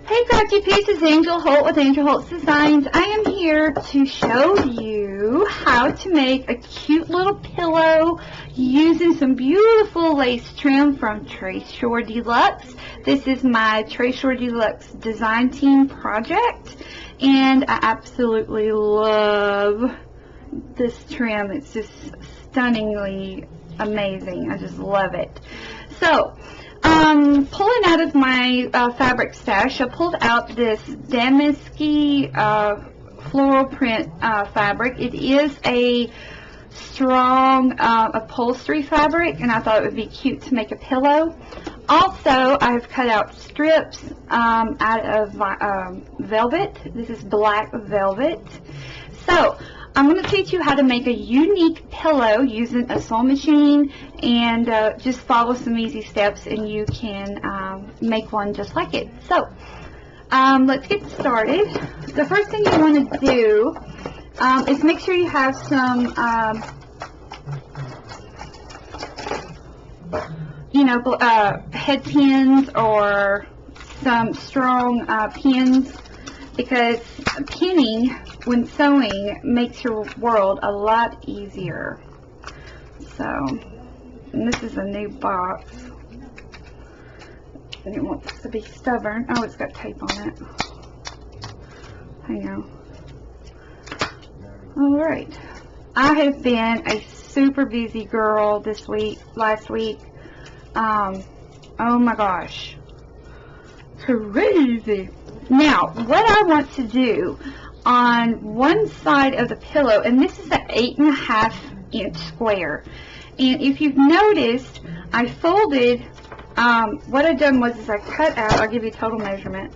Hey Crafty Peeps, it's Angela Holt with Angela Holt Designs. I am here to show you how to make a cute little pillow using some beautiful lace trim from Tresors De Luxe. This is my Tresors De Luxe design team project, and I absolutely love this trim. It's just stunningly amazing. I just love it. So, pulling out of my fabric stash, I pulled out this damask floral print fabric. It is a strong upholstery fabric, and I thought it would be cute to make a pillow. Also, I have cut out strips out of velvet. This is black velvet. So, I'm going to teach you how to make a unique pillow using a sewing machine, and just follow some easy steps and you can make one just like it. So, let's get started. The first thing you want to do is make sure you have some, head pins or some strong pins, because pinning when sewing makes your world a lot easier. So, and this is a new box, and it wants to be stubborn. Oh, it's got tape on it. Hang on. Alright. I have been a super busy girl this week, last week. Oh my gosh. Crazy. Now, what I want to do on one side of the pillow, and this is an 8.5 inch square, and if you've noticed, I folded, what I've done was I cut out, I'll give you a total measurement,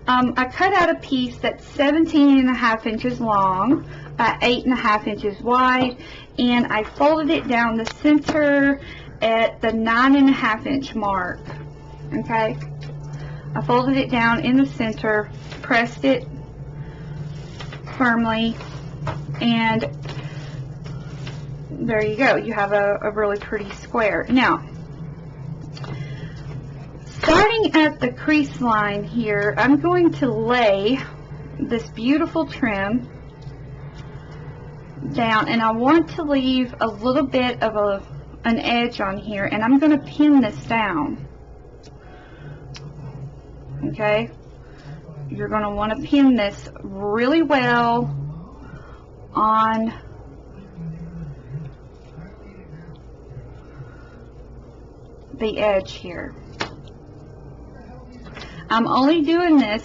I cut out a piece that's 17.5 inches long by 8.5 inches wide, and I folded it down the center at the 9.5 inch mark. Okay, I folded it down in the center, pressed it firmly, and there you go. You have a really pretty square. Now, starting at the crease line here, I'm going to lay this beautiful trim down, and I want to leave a little bit of an edge on here, and I'm going to pin this down. Okay, you're going to want to pin this really well on the edge here. I'm only doing this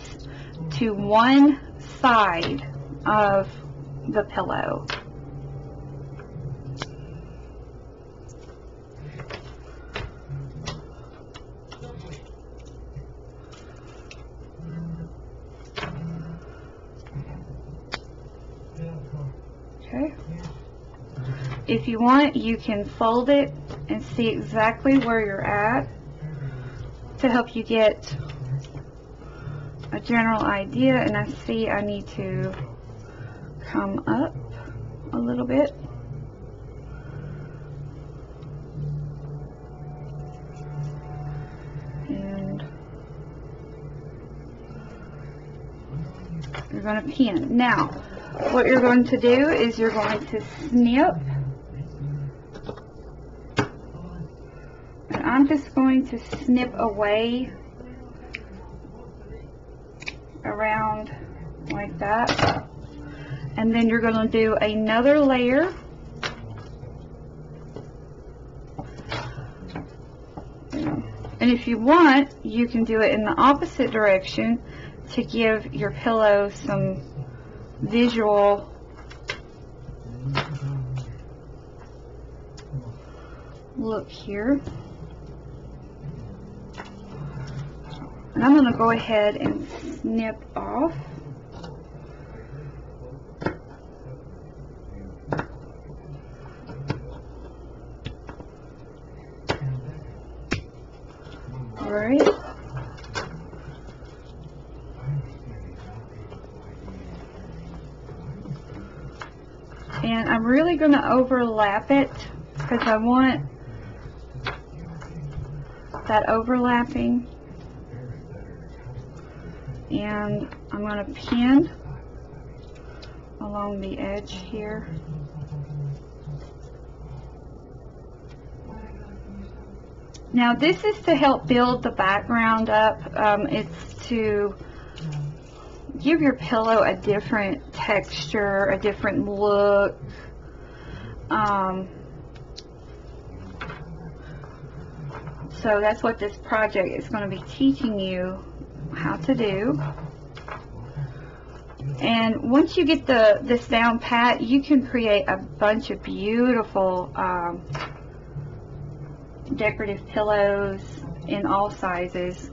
to one side of the pillow. Okay. If you want, you can fold it and see exactly where you're at to help you get a general idea. And I see I need to come up a little bit. And you're going to pin. Now, what you're going to do is you're going to snip, and I'm just going to snip away around like that, and then you're going to do another layer, and if you want, you can do it in the opposite direction to give your pillow some visual look here. And I'm going to go ahead and snip off. Alright. And I'm really going to overlap it because I want that overlapping And I'm going to pin along the edge here. Now this is to help build the background up. It's to give your pillow a different texture, a different look. So that's what this project is going to be teaching you how to do. And once you get this down pat, you can create a bunch of beautiful decorative pillows in all sizes.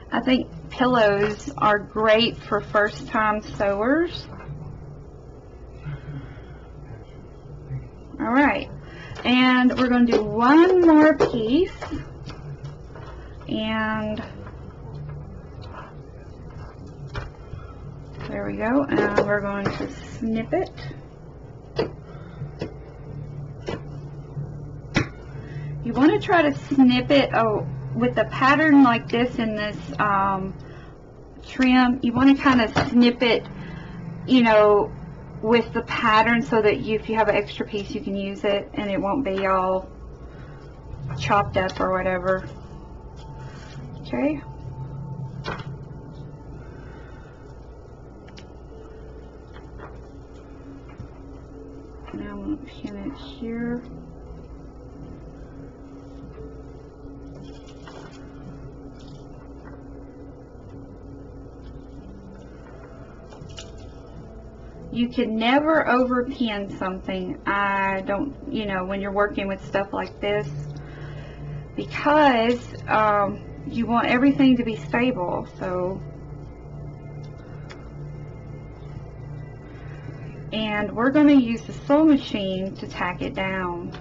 I think pillows are great for first-time sewers. All right, and we're going to do one more piece, and there we go, and we're going to snip it. You want to try to snip it with a pattern like this in this trim. You want to kind of snip it, you know, with the pattern so that if you have an extra piece, you can use it and it won't be all chopped up or whatever. Okay. Now I'm going to pin it here. You can never overpin something. I don't, you know, when you're working with stuff like this, because you want everything to be stable. So, and we're going to use the sew machine to tack it down.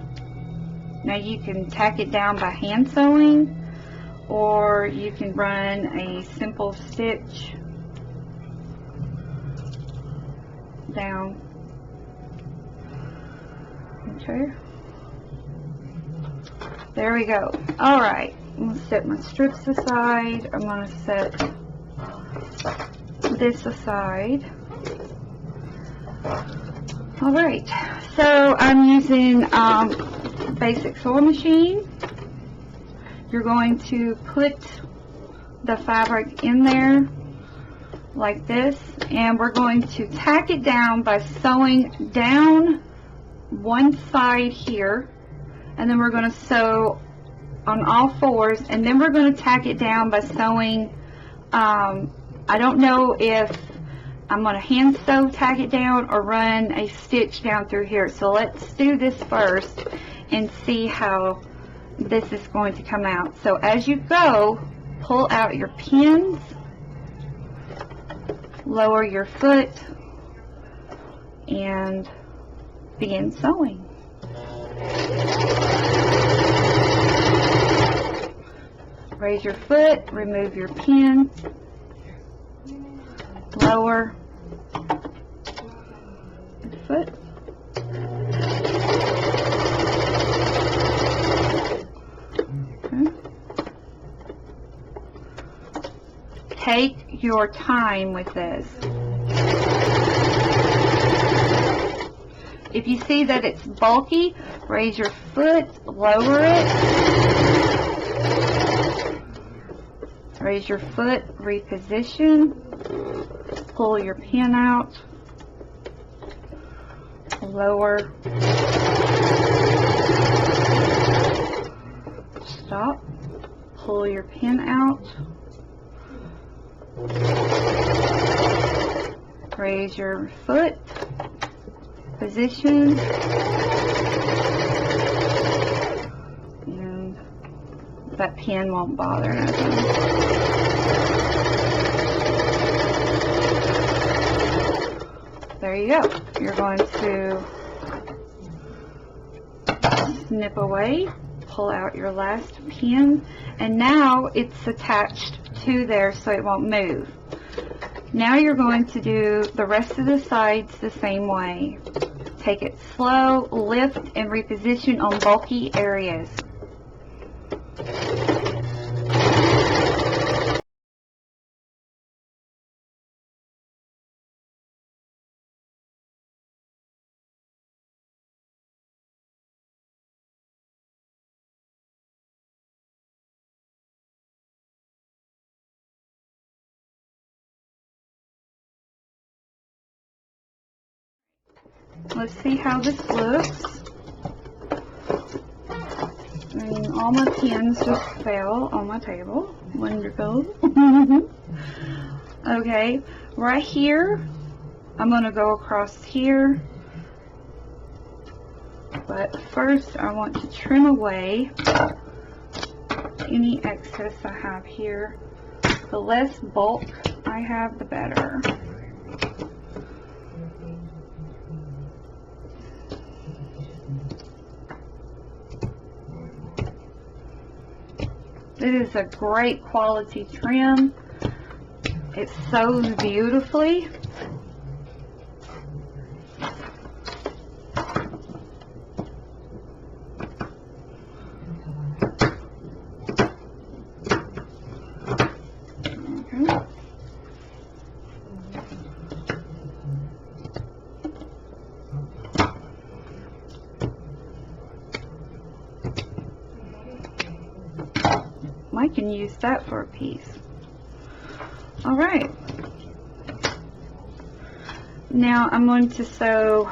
Now you can tack it down by hand sewing, or you can run a simple stitch down. Okay, there we go. All right, I'm going to set my strips aside. I'm going to set this aside. All right, so I'm using basic sewing machine. You're going to put the fabric in there like this, and we're going to tack it down by sewing down one side here, and then we're going to sew on all fours, and then we're going to tack it down by sewing, I don't know if I'm going to hand sew tack it down or run a stitch down through here. So let's do this first and see how this is going to come out. So as you go, pull out your pins, lower your foot, and begin sewing. Raise your foot, remove your pin, lower the foot, okay. Take your time with this. If you see that it's bulky, raise your foot, lower it, raise your foot, reposition, pull your pin out, lower, stop, pull your pin out, raise your foot, position, and that pin won't bother nothing. There you go. You're going to snip away, pull out your last pin, and now it's attached to there so it won't move. Now you're going to do the rest of the sides the same way. Take it slow, lift, and reposition on bulky areas. Let's see how this looks. And all my pins just fell on my table. Wonderful. Okay, right here, I'm going to go across here. But first, I want to trim away any excess I have here. The less bulk I have, the better. It is a great quality trim. It sews beautifully. I can use that for a piece. Alright. Now I'm going to sew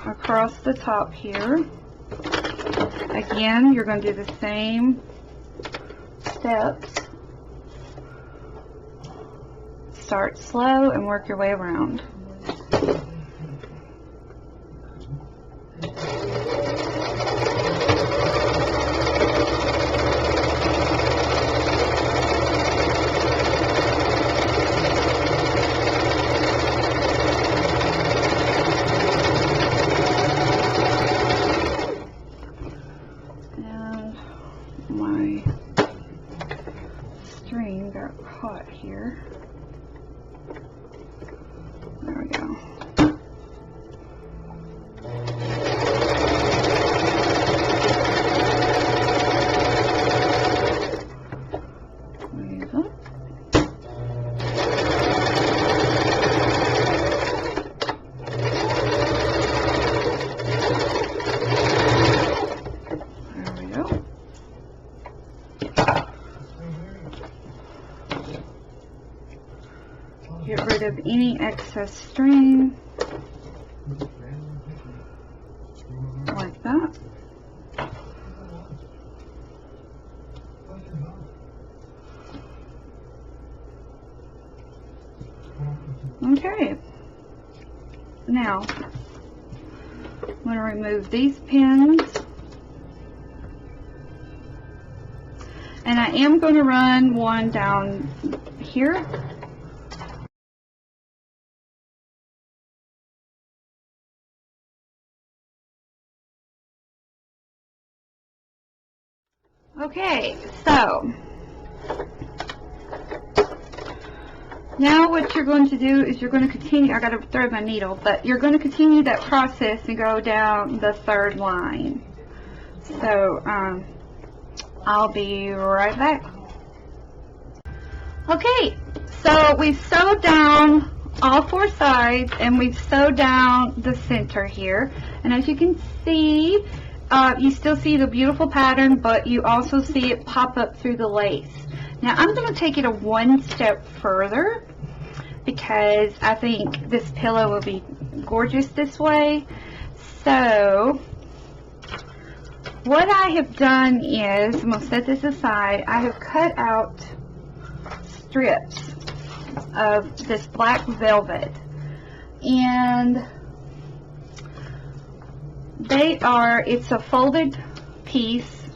across the top here. Again, you're going to do the same steps. Start slow and work your way around. My string got caught here. There we go. Get rid of any excess string, like that. Okay, now I'm going to remove these pins, and I am going to run one down here. Okay, so now what you're going to do is you're going to continue, I got to thread my needle, but you're going to continue that process and go down the third line. So I'll be right back. Okay, so we've sewed down all four sides and we've sewed down the center here, and as you can see, you still see the beautiful pattern, but you also see it pop up through the lace. Now I'm going to take it one step further because I think this pillow will be gorgeous this way. So what I have done is, I'm going to set this aside, I have cut out strips of this black velvet, and it's a folded piece.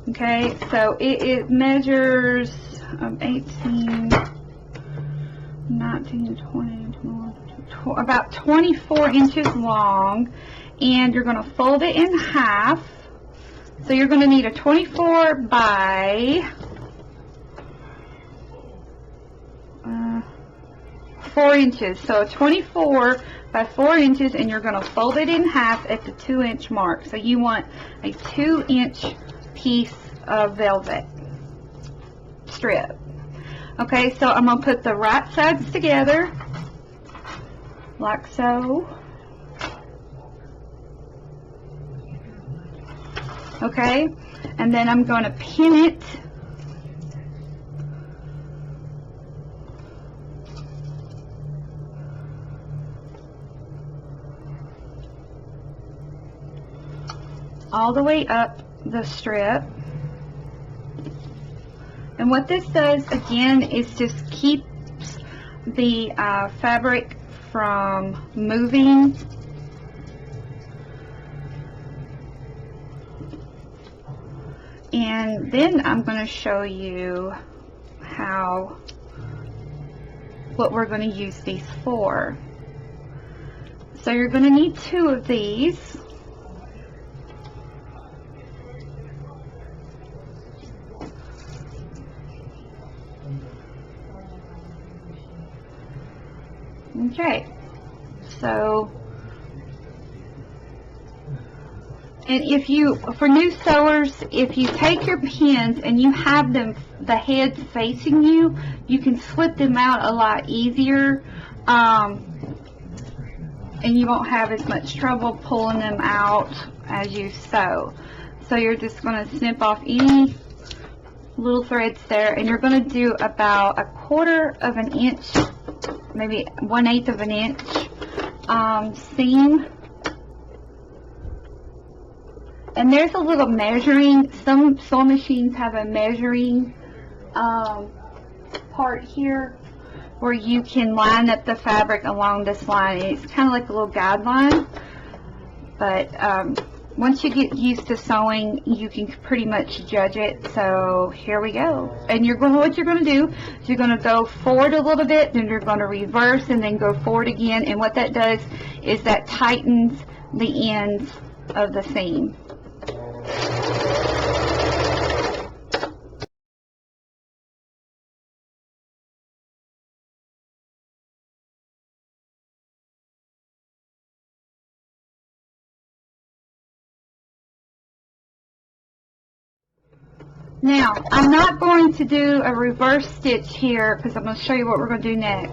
Okay, so it measures 18, 19, 20, 21, about 24 inches long, and you're going to fold it in half. So you're going to need a 24 by 4 inches. So 24 by 4 inches, and you're going to fold it in half at the 2-inch mark. So you want a 2-inch piece of velvet strip. Okay, so I'm going to put the right sides together like so. Okay, and then I'm going to pin it all the way up the strip. And what this does, again, is just keeps the fabric from moving. And then I'm going to show you what we're going to use these for. So you're going to need 2 of these. Okay, so, and if you, for new sewers, if you take your pins and you have them, the heads facing you, you can slip them out a lot easier, and you won't have as much trouble pulling them out as you sew. So you're just going to snip off any little threads there, and you're going to do about 1/4 of an inch, maybe 1/8 of an inch seam. And there's a little measuring, some sewing machines have a measuring part here where you can line up the fabric along this line. It's kind of like a little guideline, but once you get used to sewing, you can pretty much judge it. So here we go. And what you're going to do is you're going to go forward a little bit, then you're going to reverse and then go forward again. And what that does is that tightens the ends of the seam. Now, I'm not going to do a reverse stitch here because I'm going to show you what we're going to do next.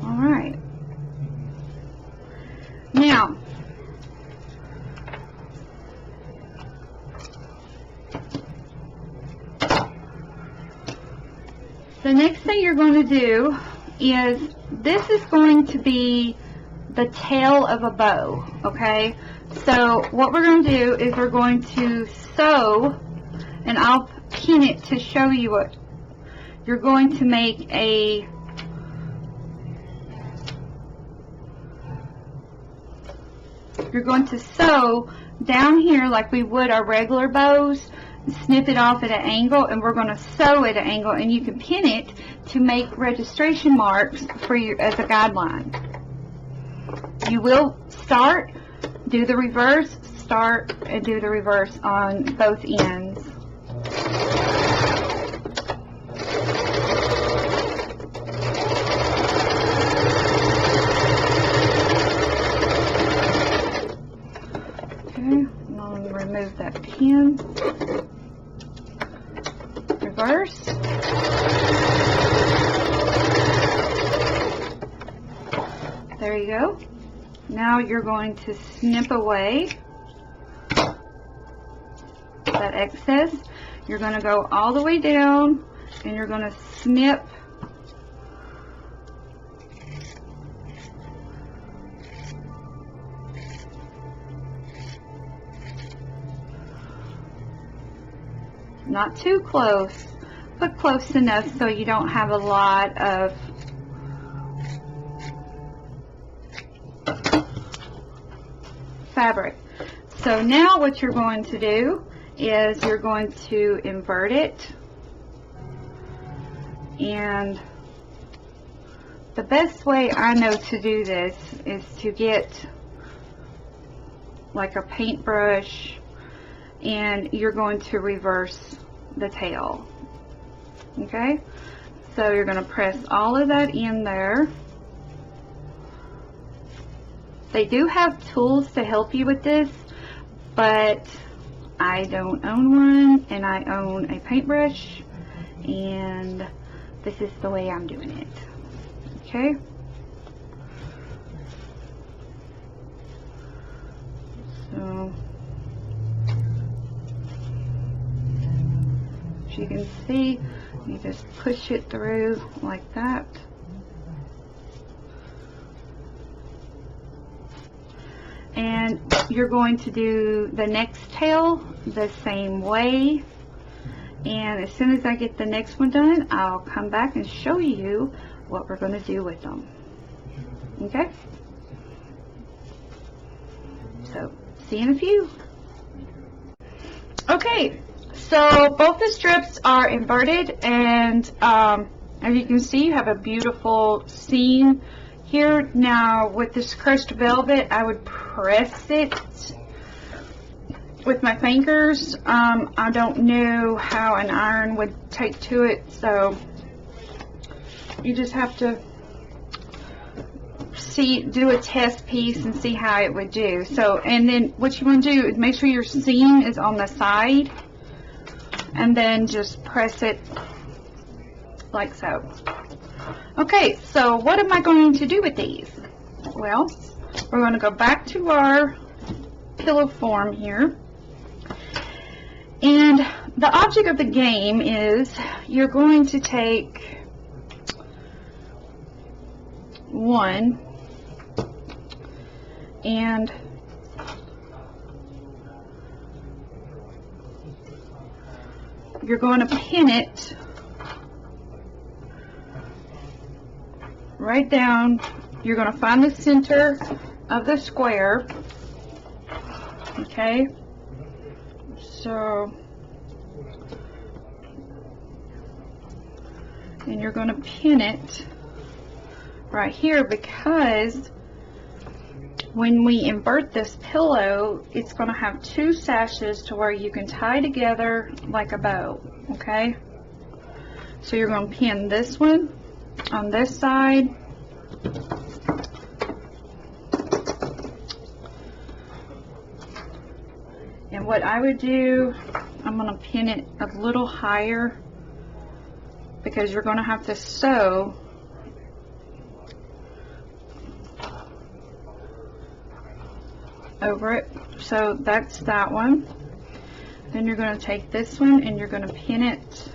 Alright. Now, the next thing you're going to do is, this is going to be the tail of a bow, okay? So what we're going to do is we're going to sew, and I'll pin it to show you what you're going to make. You're going to sew down here like we would our regular bows, snip it off at an angle, and we're going to sew at an angle, and you can pin it to make registration marks for you as a guideline. You will start, do the reverse, start and do the reverse on both ends. Okay, I'm going to remove that pin. Reverse. There you go. Now you're going to snip away that excess. You're going to go all the way down and you're going to snip not too close, but close enough so you don't have a lot of fabric. So now what you're going to do is you're going to invert it, and the best way I know to do this is to get like a paintbrush, and you're going to reverse the tail. Okay, so you're going to press all of that in there. They do have tools to help you with this, but I don't own one, and I own a paintbrush, and this is the way I'm doing it. Okay? So, as you can see, you just push it through like that. And you're going to do the next tail the same way. And as soon as I get the next one done, I'll come back and show you what we're going to do with them. Okay? So, see you in a few. Okay, so both the strips are inverted, and as you can see, you have a beautiful seam here. Now, with this crushed velvet, I would press it with my fingers. I don't know how an iron would take to it, so you just have to do a test piece and see how it would do. So, and then what you want to do is make sure your seam is on the side, and then just press it like so. Okay, so what am I going to do with these? Well, we're going to go back to our pillow form here. And the object of the game is you're going to take one and you're going to pin it right down. You're going to find the center of the square. Okay, so, and you're going to pin it right here, because when we invert this pillow, it's going to have two sashes to where you can tie together like a bow. Okay, so you're going to pin this one on this side, and what I would do, I'm going to pin it a little higher because you're going to have to sew over it. So that's that one. Then you're going to take this one and you're going to pin it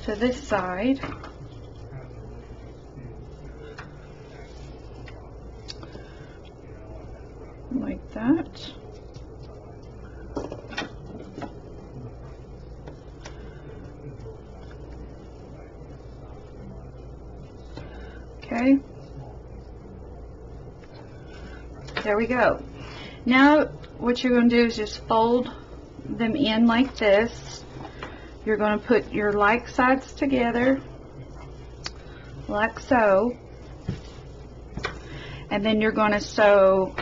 to this side. Like that. Okay. There we go. Now what you're going to do is just fold them in like this. You're going to put your like sides together like so, and then you're going to sew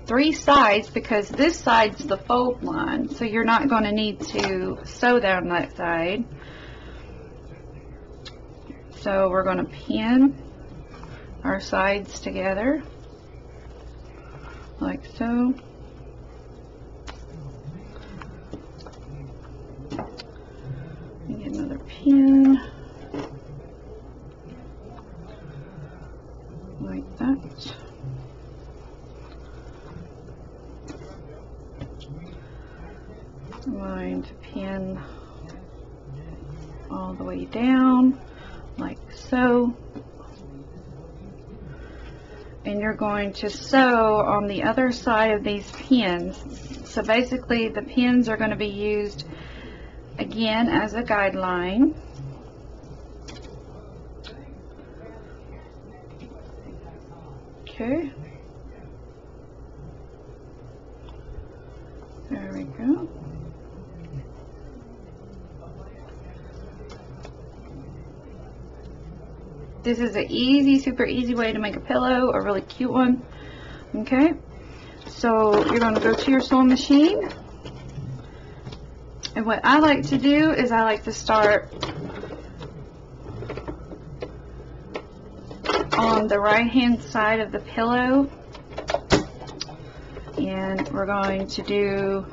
three sides, because this side's the fold line, so you're not going to need to sew down that side. So we're going to pin our sides together like so. And get another pin like that. I'm going to pin all the way down like so, and you're going to sew on the other side of these pins. So basically the pins are going to be used again as a guideline. Okay, there we go. This is an easy, super easy way to make a pillow, a really cute one. Okay, so you're going to go to your sewing machine, and what I like to do is I like to start on the right hand side of the pillow, and we're going to do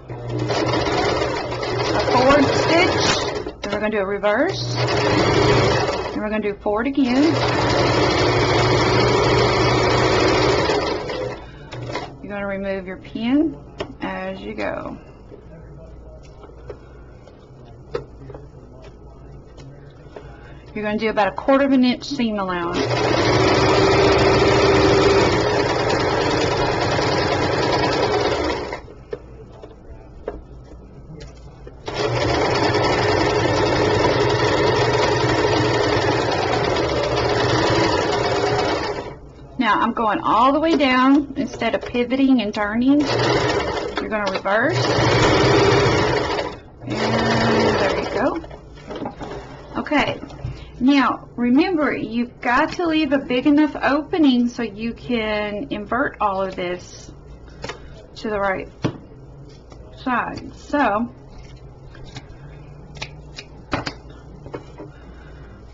a forward stitch, then we're going to do a reverse, and we're going to do forward again. You're going to remove your pin as you go. You're going to do about 1/4 of an inch seam allowance. Now I'm going all the way down. Instead of pivoting and turning, you're going to reverse. And there you go. Okay. Now, remember, you've got to leave a big enough opening so you can invert all of this to the right side. So,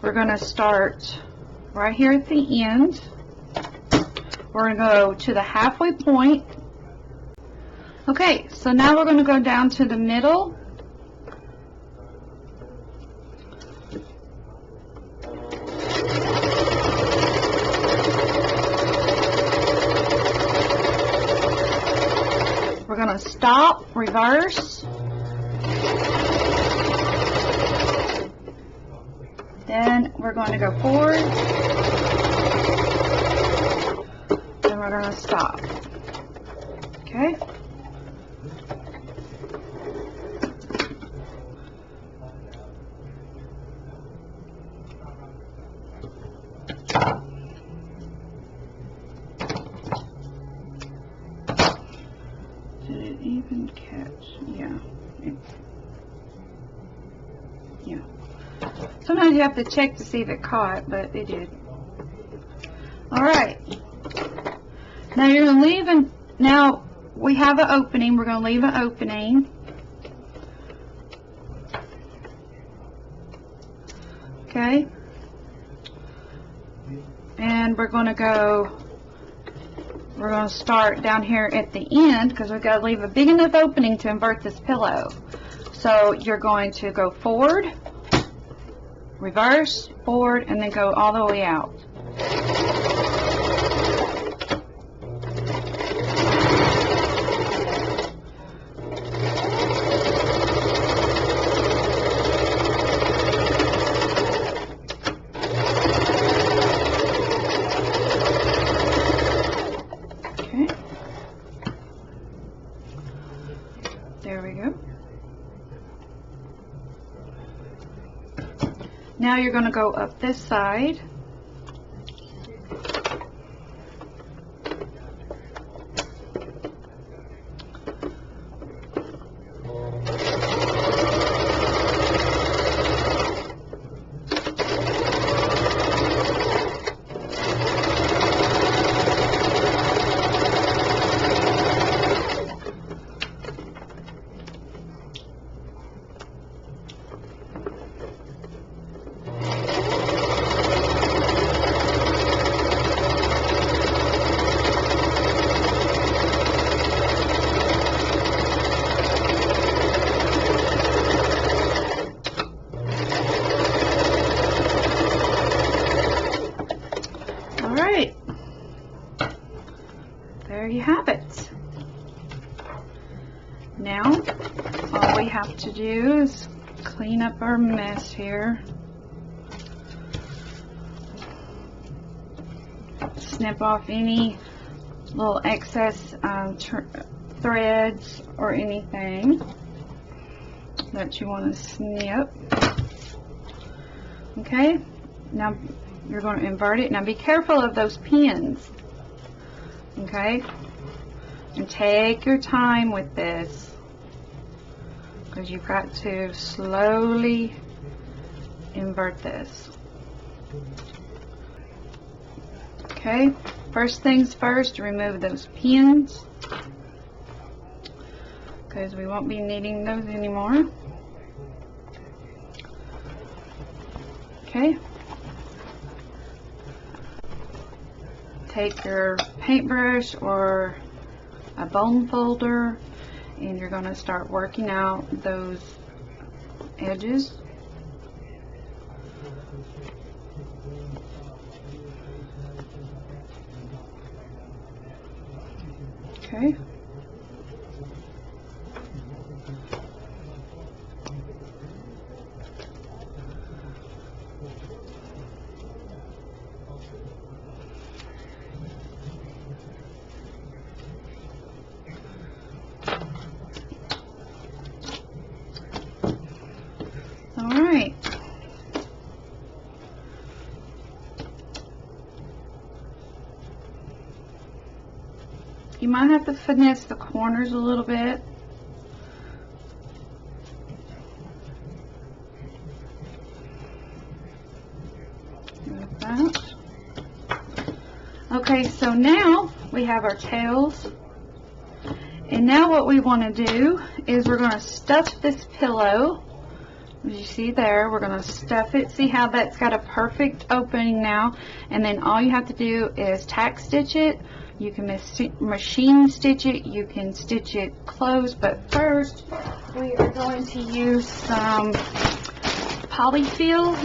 we're going to start right here at the end. We're going to go to the halfway point. Okay, so now we're going to go down to the middle. We're going to stop, reverse, then we're going to go forward, then we're going to stop. Okay? Did it even catch? Yeah. Yeah. Sometimes you have to check to see if it caught, but it did. Alright. Now you're going to leave, now we have an opening. We're going to leave an opening. Okay. And we're going to start down here at the end because we've got to leave a big enough opening to invert this pillow. So you're going to go forward, reverse, forward, and then go all the way out. There we go. Now you're going to go up this side. Alright, there you have it. Now, all we have to do is clean up our mess here. Snip off any little excess threads or anything that you want to snip. Okay, now you're going to invert it. Now be careful of those pins. Okay, and take your time with this because you've got to slowly invert this. Okay, first things first, remove those pins because we won't be needing those anymore. Okay, take your paintbrush or a bone folder and you're going to start working out those edges. Okay. You might have to finesse the corners a little bit. Like that. Okay, so now we have our tails. And now what we want to do is we're going to stuff this pillow. As you see there, we're going to stuff it. See how that's got a perfect opening now? And then all you have to do is tack stitch it. You can machine stitch it. You can stitch it closed. But first, we are going to use some polyfill.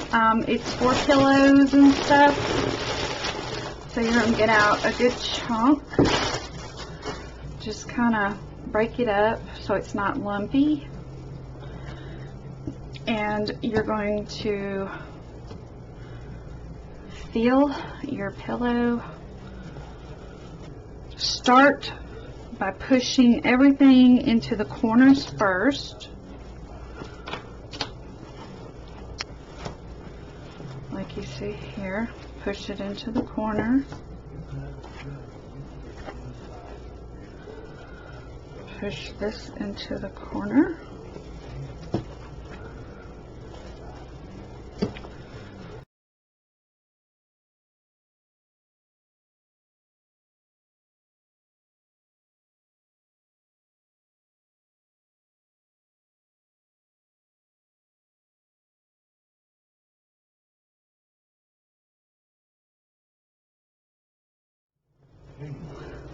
It's for pillows and stuff. So you're going to get out a good chunk. Just kind of break it up so it's not lumpy. And you're going to fill your pillow. Start by pushing everything into the corners first. Like you see here, push it into the corner. Push this into the corner.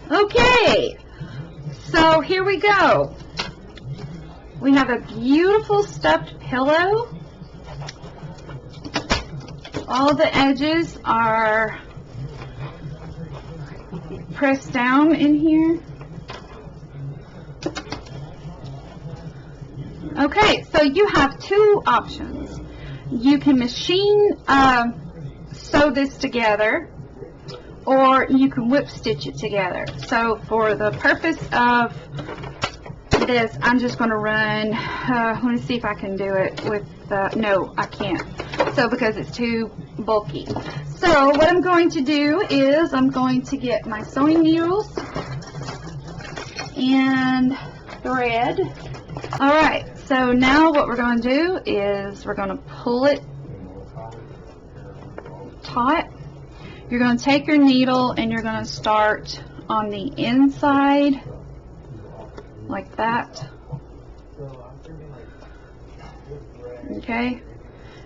Okay, so here we go. We have a beautiful stuffed pillow. All the edges are pressed down in here. Okay, so you have two options. You can machine sew this together, or you can whip stitch it together. So for the purpose of this, I'm just going to run, let me see if I can do it with, no, I can't. So because it's too bulky. So what I'm going to do is I'm going to get my sewing needles and thread. Alright, so now what we're going to do is we're going to pull it taut. You're going to take your needle and you're going to start on the inside like that. Okay,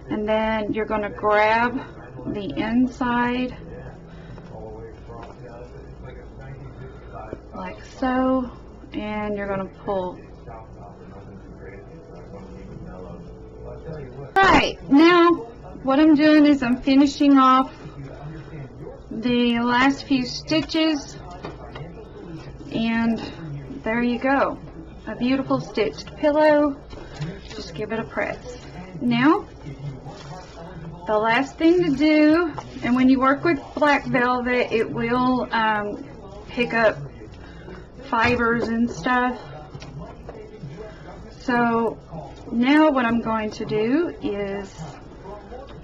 and then you're going to grab the inside like so, and you're going to pull. Alright, now what I'm doing is I'm finishing off the last few stitches, and there you go, a beautiful stitched pillow. Just give it a press. Now the last thing to do, and when you work with black velvet it will pick up fibers and stuff, so now what I'm going to do is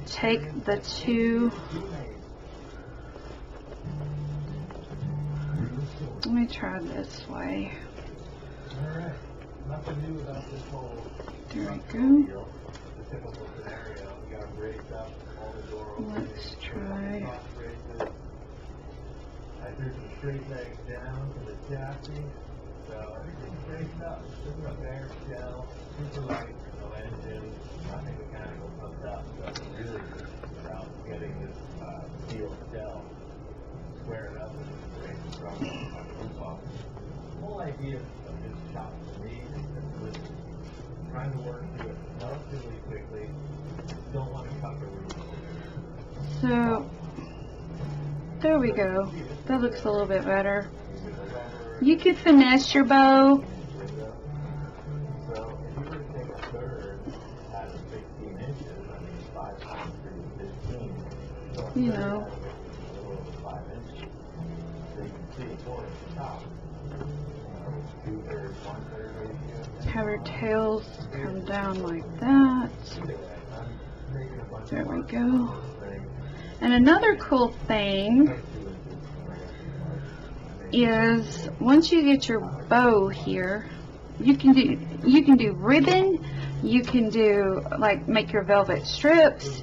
take the two. Let me try this way. There we go. Let's try. The whole idea of this shop for me is trying to work through it relatively quickly. Don't want to cut the roof. So there we go. That looks a little bit better. You could finesse your bow. So if you were to take a third at 16 inches, I mean 5 times 3 is 15. You know. 5 inches. So you can see 4 at the top. 2/3, 1/3 ratio. Have your tails come down like that. There we go. And another cool thing is once you get your bow here, you can do ribbon, you can do like make your velvet strips,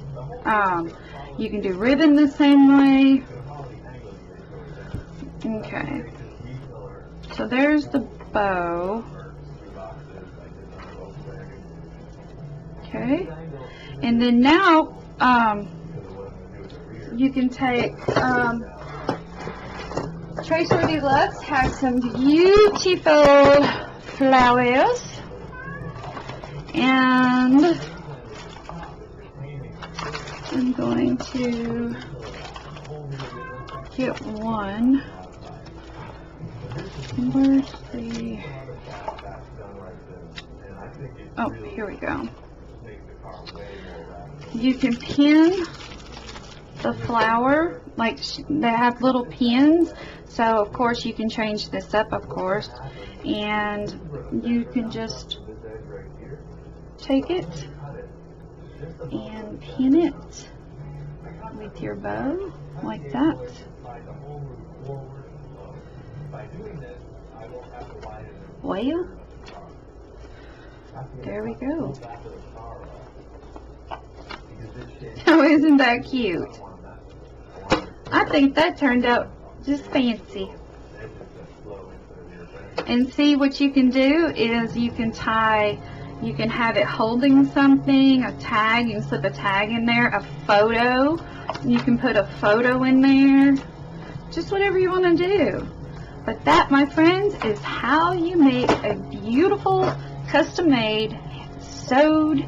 you can do ribbon the same way. Okay, so there's the bow. Okay, and then now you can take Tresors De Luxe has some beautiful flowers, and I'm going to get one. Where's the... Oh, here we go. You can pin the flower, like they have little pins, so of course you can change this up, of course, and you can just take it and pin it with your bow like that. Well, there we go. Oh, isn't that cute? I think that turned out just fancy. And see, what you can do is you can have it holding something, a tag, you can slip a tag in there, a photo, you can put a photo in there, just whatever you want to do. But that, my friends, is how you make a beautiful, custom-made, sewed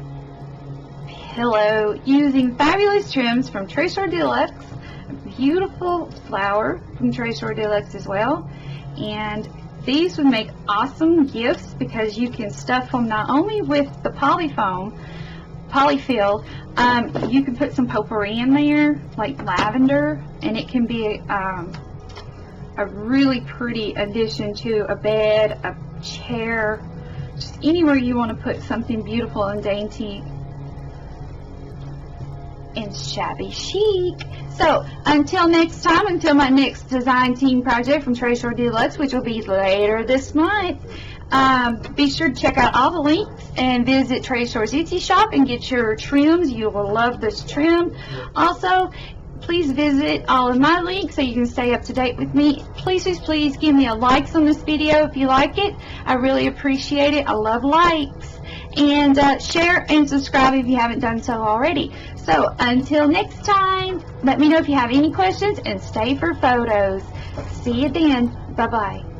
pillow using fabulous trims from Tresors De Luxe, a beautiful flower from Tresors De Luxe as well, and these would make awesome gifts because you can stuff them not only with the polyfill, you can put some potpourri in there, like lavender, and it can be a really pretty addition to a bed, a chair, just anywhere you want to put something beautiful and dainty and shabby chic. So until next time, until my next design team project from Tresors De Luxe, which will be later this month, be sure to check out all the links and visit Tresors Etsy shop and get your trims. You will love this trim. Also, please visit all of my links so you can stay up to date with me. Please give me a likes on this video if you like it. I really appreciate it. I love likes. And share and subscribe if you haven't done so already. So until next time, let me know if you have any questions and stay for photos. See you then. Bye-bye.